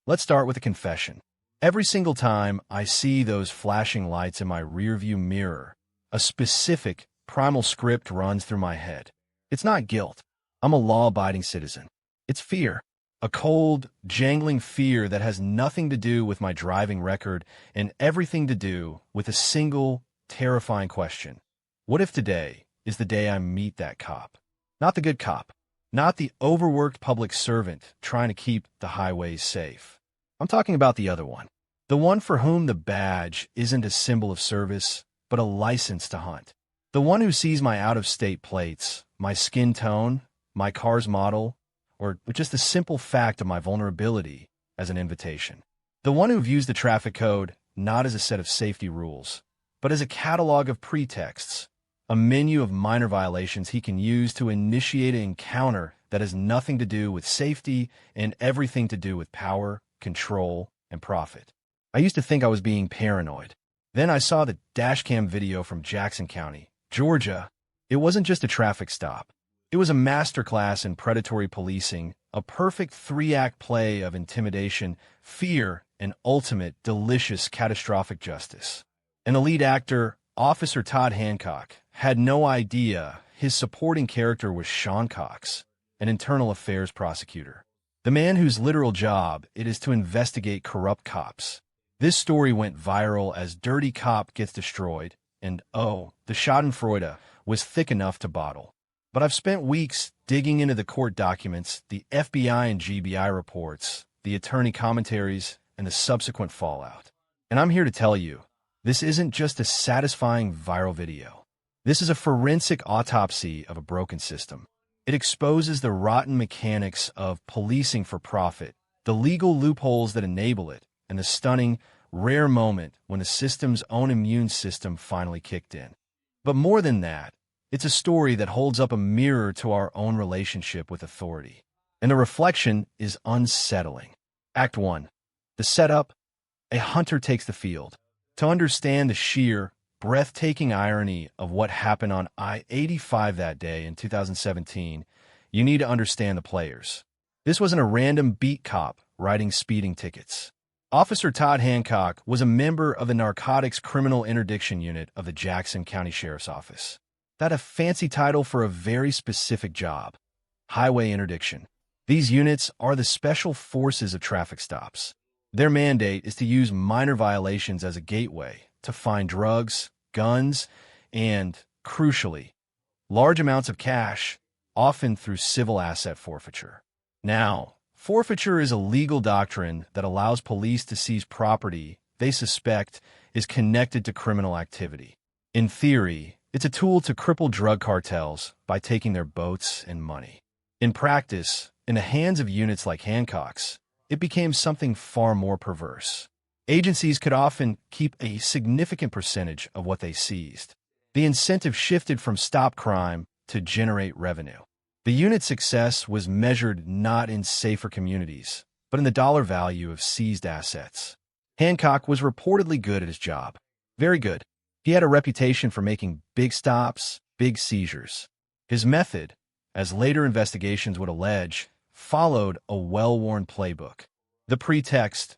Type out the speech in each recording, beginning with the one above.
Let's start with a confession. Every single time I see those flashing lights in my rearview mirror, a specific, primal script runs through my head. It's not guilt. I'm a law-abiding citizen. It's fear. A cold, jangling fear that has nothing to do with my driving record and everything to do with a single, terrifying question. What if today is the day I meet that cop? Not the good cop. Not the overworked public servant trying to keep the highways safe. I'm talking about the other one. The one for whom the badge isn't a symbol of service, but a license to hunt. The one who sees my out-of-state plates, my skin tone, my car's model, or just the simple fact of my vulnerability as an invitation. The one who views the traffic code not as a set of safety rules, but as a catalog of pretexts, a menu of minor violations he can use to initiate an encounter that has nothing to do with safety and everything to do with power, control, and profit. I used to think I was being paranoid. Then I saw the dashcam video from Jackson County, Georgia. It wasn't just a traffic stop. It was a masterclass in predatory policing, a perfect three-act play of intimidation, fear, and ultimate, delicious, catastrophic justice. And the lead actor, Officer Todd Hancock, had no idea his supporting character was Sean Cox, an internal affairs prosecutor. The man whose literal job it is to investigate corrupt cops. This story went viral as Dirty Cop Gets Destroyed, and oh, the schadenfreude was thick enough to bottle. But I've spent weeks digging into the court documents, the FBI and GBI reports, the attorney commentaries, and the subsequent fallout. And I'm here to tell you, this isn't just a satisfying viral video. This is a forensic autopsy of a broken system. It exposes the rotten mechanics of policing for profit, the legal loopholes that enable it, and the stunning, rare moment when the system's own immune system finally kicked in. But more than that, it's a story that holds up a mirror to our own relationship with authority. And the reflection is unsettling. Act 1. The setup. A hunter takes the field. To understand the sheer, breathtaking irony of what happened on I-85 that day in 2017, you need to understand the players. This wasn't a random beat cop writing speeding tickets. Officer Todd Hancock was a member of the Narcotics Criminal Interdiction Unit of the Jackson County Sheriff's Office. That's a fancy title for a very specific job. Highway interdiction. These units are the special forces of traffic stops. Their mandate is to use minor violations as a gateway to find drugs, guns, and, crucially, large amounts of cash, often through civil asset forfeiture. Now, forfeiture is a legal doctrine that allows police to seize property they suspect is connected to criminal activity. In theory, it's a tool to cripple drug cartels by taking their boats and money. In practice, in the hands of units like Hancock's, it became something far more perverse. Agencies could often keep a significant percentage of what they seized. The incentive shifted from stop crime to generate revenue. The unit's success was measured not in safer communities, but in the dollar value of seized assets. Hancock was reportedly good at his job. Very good. He had a reputation for making big stops, big seizures. His method, as later investigations would allege, followed a well-worn playbook. The pretext: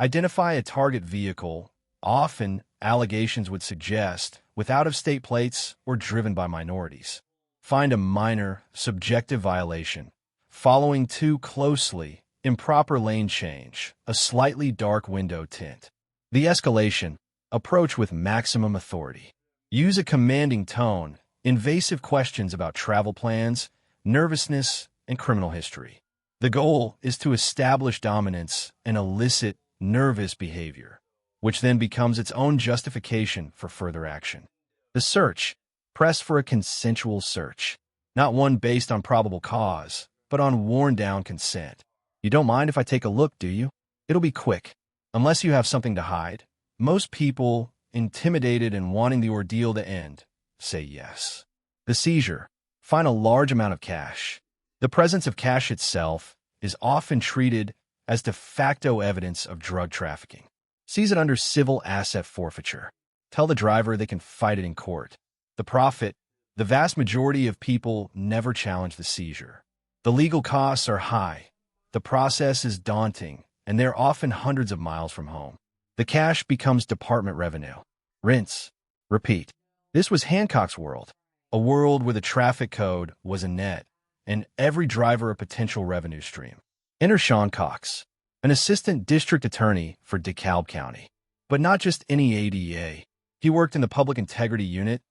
identify a target vehicle, often allegations would suggest, with out-of-state plates or driven by minorities. Find a minor, subjective violation. Following too closely, improper lane change, a slightly dark window tint. The escalation: approach with maximum authority. Use a commanding tone, invasive questions about travel plans, nervousness, and criminal history. The goal is to establish dominance and elicit nervous behavior, which then becomes its own justification for further action. The search: press for a consensual search, not one based on probable cause, but on worn-down consent. You don't mind if I take a look, do you? It'll be quick, unless you have something to hide. Most people, intimidated and wanting the ordeal to end, say yes. The seizure: find a large amount of cash. The presence of cash itself is often treated as de facto evidence of drug trafficking. Seize it under civil asset forfeiture. Tell the driver they can fight it in court. The profit: the vast majority of people never challenge the seizure. The legal costs are high. The process is daunting, and they're often hundreds of miles from home. The cash becomes department revenue. Rinse. Repeat. This was Hancock's world, a world where the traffic code was a net, and every driver a potential revenue stream. Enter Sean Cox, an assistant district attorney for DeKalb County. But not just any ADA. He worked in the Public Integrity Unit,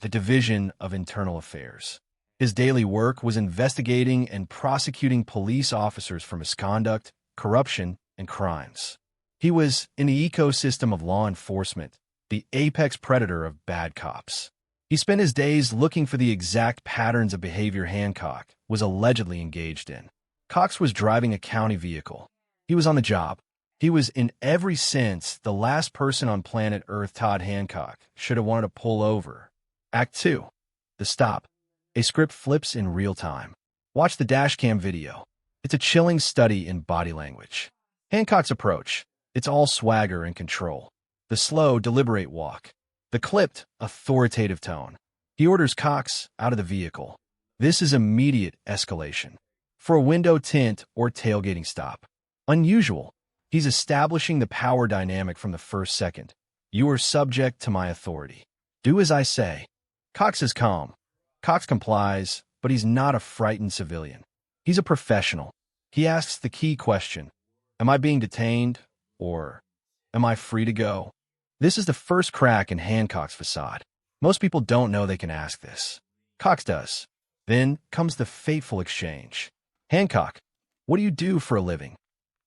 the Division of Internal Affairs. His daily work was investigating and prosecuting police officers for misconduct, corruption, and crimes. He was in the ecosystem of law enforcement, the apex predator of bad cops. He spent his days looking for the exact patterns of behavior Hancock was allegedly engaged in. Cox was driving a county vehicle. He was on the job. He was, in every sense, the last person on planet Earth Todd Hancock should have wanted to pull over. Act 2. The stop. A script flips in real time. Watch the dashcam video. It's a chilling study in body language. Hancock's approach. It's all swagger and control. The slow, deliberate walk. The clipped, authoritative tone. He orders Cox out of the vehicle. This is immediate escalation. For a window tint or tailgating stop. Unusual. He's establishing the power dynamic from the first second. You are subject to my authority. Do as I say. Cox is calm. Cox complies, but he's not a frightened civilian. He's a professional. He asks the key question, am I being detained, or am I free to go? This is the first crack in Hancock's facade. Most people don't know they can ask this. Cox does. Then comes the fateful exchange. Hancock, what do you do for a living?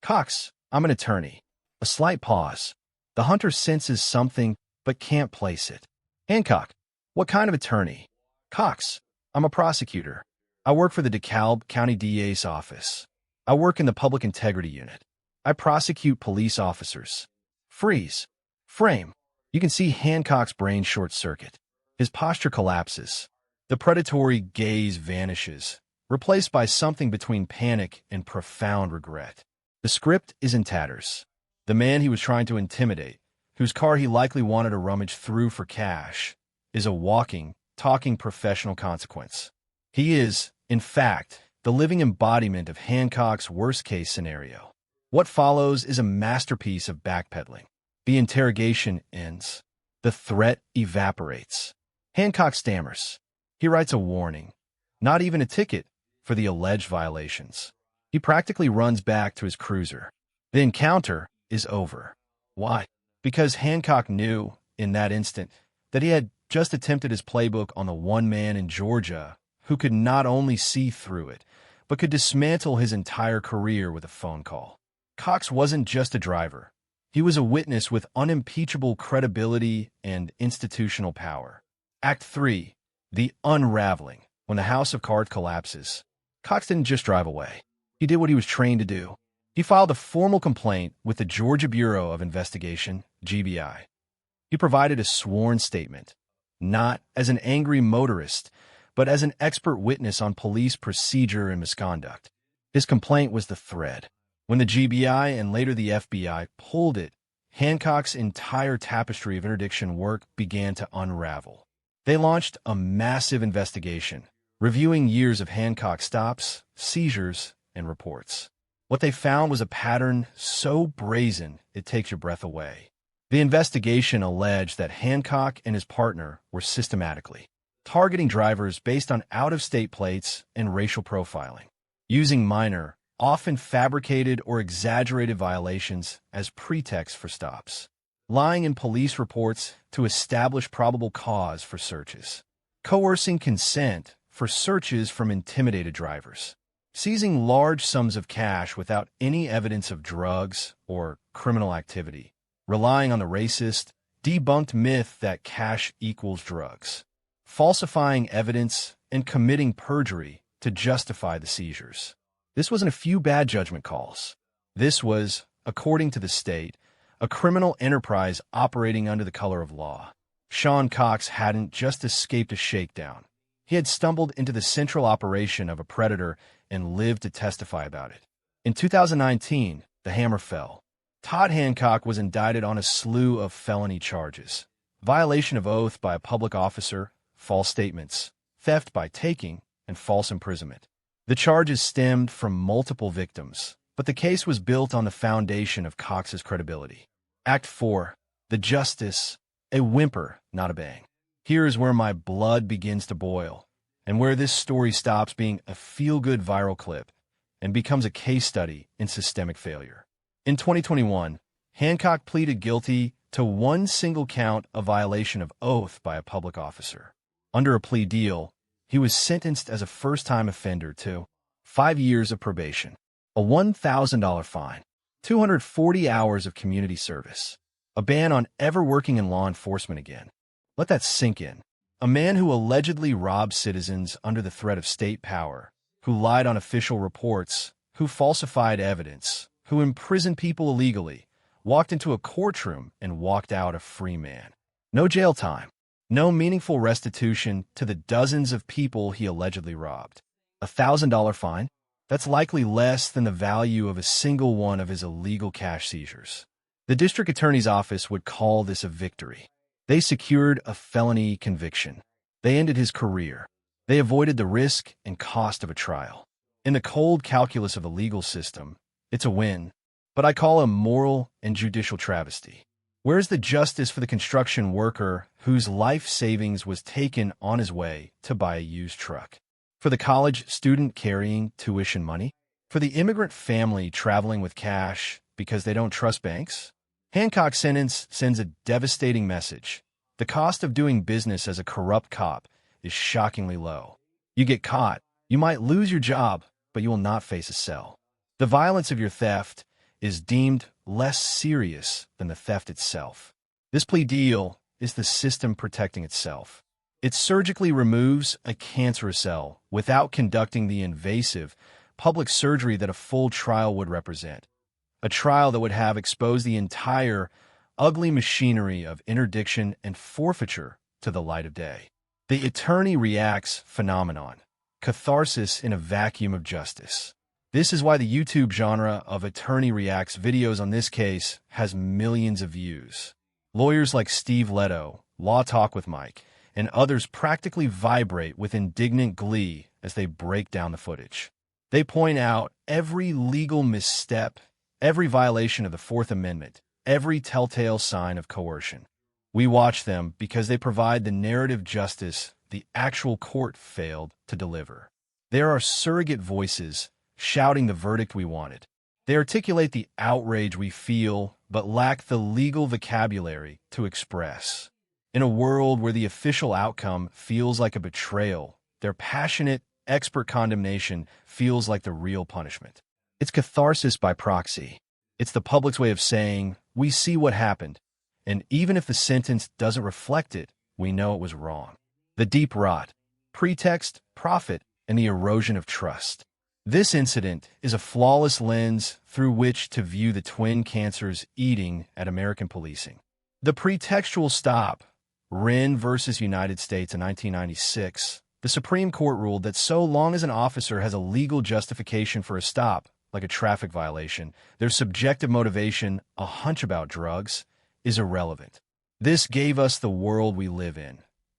Cox, I'm an attorney. A slight pause. The hunter senses something, but can't place it. Hancock, what kind of attorney? Cox, I'm a prosecutor. I work for the DeKalb County DA's office. I work in the Public Integrity Unit. I prosecute police officers. Freeze. Frame. You can see Hancock's brain short-circuit. His posture collapses. The predatory gaze vanishes, replaced by something between panic and profound regret. The script is in tatters. The man he was trying to intimidate, whose car he likely wanted to rummage through for cash, is a walking, talking professional consequence. He is, in fact, the living embodiment of Hancock's worst-case scenario. What follows is a masterpiece of backpedaling. The interrogation ends. The threat evaporates. Hancock stammers. He writes a warning, not even a ticket, for the alleged violations. He practically runs back to his cruiser. The encounter is over. Why? Because Hancock knew, in that instant, that he had just attempted his playbook on the one man in Georgia who could not only see through it, but could dismantle his entire career with a phone call. Cox wasn't just a driver. He was a witness with unimpeachable credibility and institutional power. Act 3. The unraveling. When the house of cards collapses, Cox didn't just drive away. He did what he was trained to do. He filed a formal complaint with the Georgia Bureau of Investigation, GBI. He provided a sworn statement, not as an angry motorist, but as an expert witness on police procedure and misconduct. His complaint was the thread. When the GBI and later the FBI pulled it, Hancock's entire tapestry of interdiction work began to unravel. They launched a massive investigation, reviewing years of Hancock stops, seizures, and reports. What they found was a pattern so brazen it takes your breath away. The investigation alleged that Hancock and his partner were systematically targeting drivers based on out-of-state plates and racial profiling, using minor, often fabricated or exaggerated violations as pretext for stops, lying in police reports to establish probable cause for searches, coercing consent for searches from intimidated drivers, seizing large sums of cash without any evidence of drugs or criminal activity, relying on the racist, debunked myth that cash equals drugs, falsifying evidence, and committing perjury to justify the seizures. This wasn't a few bad judgment calls. This was, according to the state, a criminal enterprise operating under the color of law. Sean Cox hadn't just escaped a shakedown. He had stumbled into the central operation of a predator and lived to testify about it. In 2019, the hammer fell. Todd Hancock was indicted on a slew of felony charges: violation of oath by a public officer, false statements, theft by taking, and false imprisonment. The charges stemmed from multiple victims, but the case was built on the foundation of Cox's credibility. Act 4. The Justice, a whimper, not a bang. Here is where my blood begins to boil, and where this story stops being a feel-good viral clip and becomes a case study in systemic failure. In 2021, Hancock pleaded guilty to one single count of violation of oath by a public officer. Under a plea deal, he was sentenced as a first-time offender to 5 years of probation, a $1,000 fine, 240 hours of community service, a ban on ever working in law enforcement again. Let that sink in. A man who allegedly robbed citizens under the threat of state power, who lied on official reports, who falsified evidence, who imprisoned people illegally, walked into a courtroom and walked out a free man. No jail time. No meaningful restitution to the dozens of people he allegedly robbed. A $1,000 fine? That's likely less than the value of a single one of his illegal cash seizures. The district attorney's office would call this a victory. They secured a felony conviction. They ended his career. They avoided the risk and cost of a trial. In the cold calculus of the legal system, it's a win, but I call it a moral and judicial travesty. Where's the justice for the construction worker whose life savings was taken on his way to buy a used truck? For the college student carrying tuition money? For the immigrant family traveling with cash because they don't trust banks? Hancock's sentence sends a devastating message. The cost of doing business as a corrupt cop is shockingly low. You get caught, you might lose your job, but you will not face a cell. The violence of your theft is deemed less serious than the theft itself. This plea deal is the system protecting itself. It surgically removes a cancerous cell without conducting the invasive public surgery that a full trial would represent. A trial that would have exposed the entire ugly machinery of interdiction and forfeiture to the light of day. The attorney reacts phenomenon, catharsis in a vacuum of justice. This is why the YouTube genre of attorney reacts videos on this case has millions of views. Lawyers like Steve Leto, Law Talk with Mike, and others practically vibrate with indignant glee as they break down the footage. They point out every legal misstep, every violation of the Fourth Amendment, every telltale sign of coercion. We watch them because they provide the narrative justice the actual court failed to deliver. There are surrogate voices shouting the verdict we wanted. They articulate the outrage we feel, but lack the legal vocabulary to express. In a world where the official outcome feels like a betrayal, their passionate, expert condemnation feels like the real punishment. It's catharsis by proxy. It's the public's way of saying, we see what happened, and even if the sentence doesn't reflect it, we know it was wrong. The deep rot, pretext, profit, and the erosion of trust. This incident is a flawless lens through which to view the twin cancers eating at American policing. The pretextual stop, Whren versus United States in 1996, the Supreme Court ruled that so long as an officer has a legal justification for a stop, like a traffic violation, their subjective motivation, a hunch about drugs, is irrelevant. This gave us the world we live in,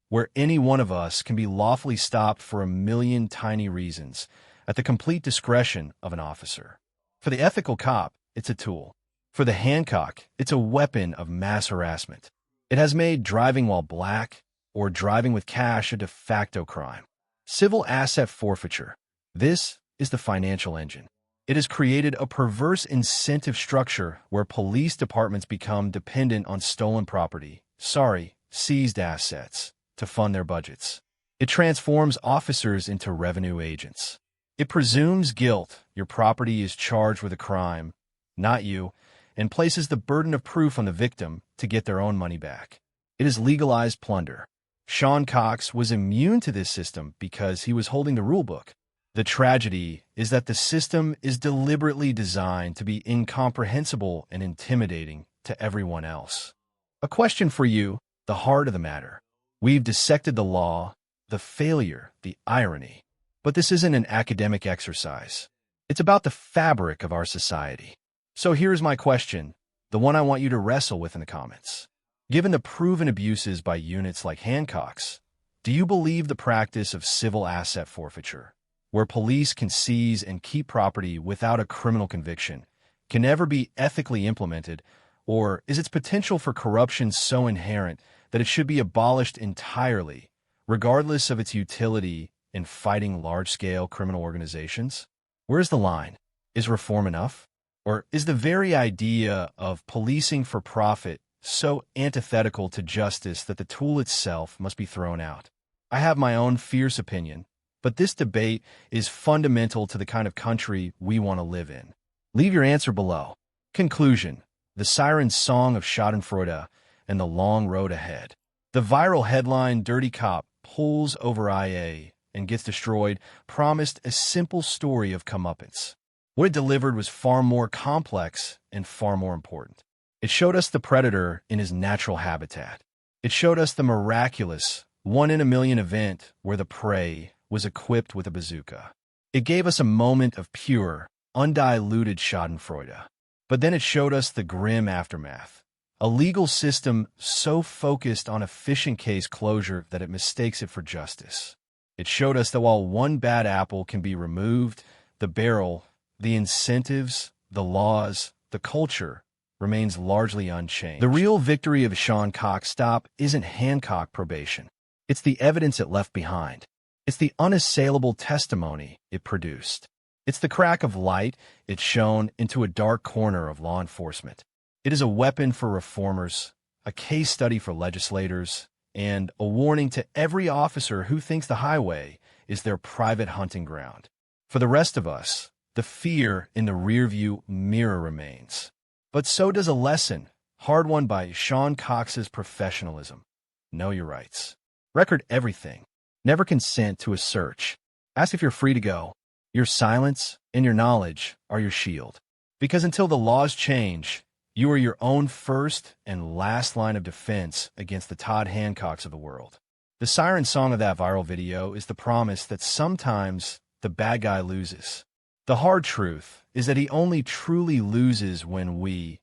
where any one of us can be lawfully stopped for a million tiny reasons, at the complete discretion of an officer. For the ethical cop, it's a tool. For the Hancock, it's a weapon of mass harassment. It has made driving while black or driving with cash a de facto crime. Civil asset forfeiture. This is the financial engine. It has created a perverse incentive structure where police departments become dependent on stolen property, seized assets, to fund their budgets. It transforms officers into revenue agents. It presumes guilt. Your property is charged with a crime, not you, and places the burden of proof on the victim to get their own money back. It is legalized plunder. Sean Cox was immune to this system because he was holding the rulebook. The tragedy is that the system is deliberately designed to be incomprehensible and intimidating to everyone else. A question for you, the heart of the matter. We've dissected the law, the failure, the irony. But this isn't an academic exercise. It's about the fabric of our society. So here's my question, the one I want you to wrestle with in the comments. Given the proven abuses by units like Hancock's, do you believe the practice of civil asset forfeiture, where police can seize and keep property without a criminal conviction, can never be ethically implemented, or is its potential for corruption so inherent that it should be abolished entirely, regardless of its utility in fighting large-scale criminal organizations? Where's the line? Is reform enough? Or is the very idea of policing for profit so antithetical to justice that the tool itself must be thrown out? I have my own fierce opinion, but this debate is fundamental to the kind of country we want to live in. Leave your answer below. Conclusion: the siren song of Schadenfreude and the long road ahead. The viral headline, "Dirty Cop Pulls Over IA and Gets Destroyed," promised a simple story of comeuppance. What it delivered was far more complex and far more important. It showed us the predator in his natural habitat. It showed us the miraculous one-in-a-million event where the prey was equipped with a bazooka. It gave us a moment of pure, undiluted Schadenfreude. But then it showed us the grim aftermath. A legal system so focused on efficient case closure that it mistakes it for justice. It showed us that while one bad apple can be removed, the barrel, the incentives, the laws, the culture remains largely unchanged. The real victory of Sean Cox's stop isn't Hancock probation. It's the evidence it left behind. It's the unassailable testimony it produced. It's the crack of light it shone into a dark corner of law enforcement. It is a weapon for reformers, a case study for legislators, and a warning to every officer who thinks the highway is their private hunting ground. For the rest of us, the fear in the rearview mirror remains. But so does a lesson, hard-won by Sean Cox's professionalism. Know your rights. Record everything. Never consent to a search. Ask if you're free to go. Your silence and your knowledge are your shield. Because until the laws change, you are your own first and last line of defense against the Todd Hancocks of the world. The siren song of that viral video is the promise that sometimes the bad guy loses. The hard truth is that he only truly loses when we,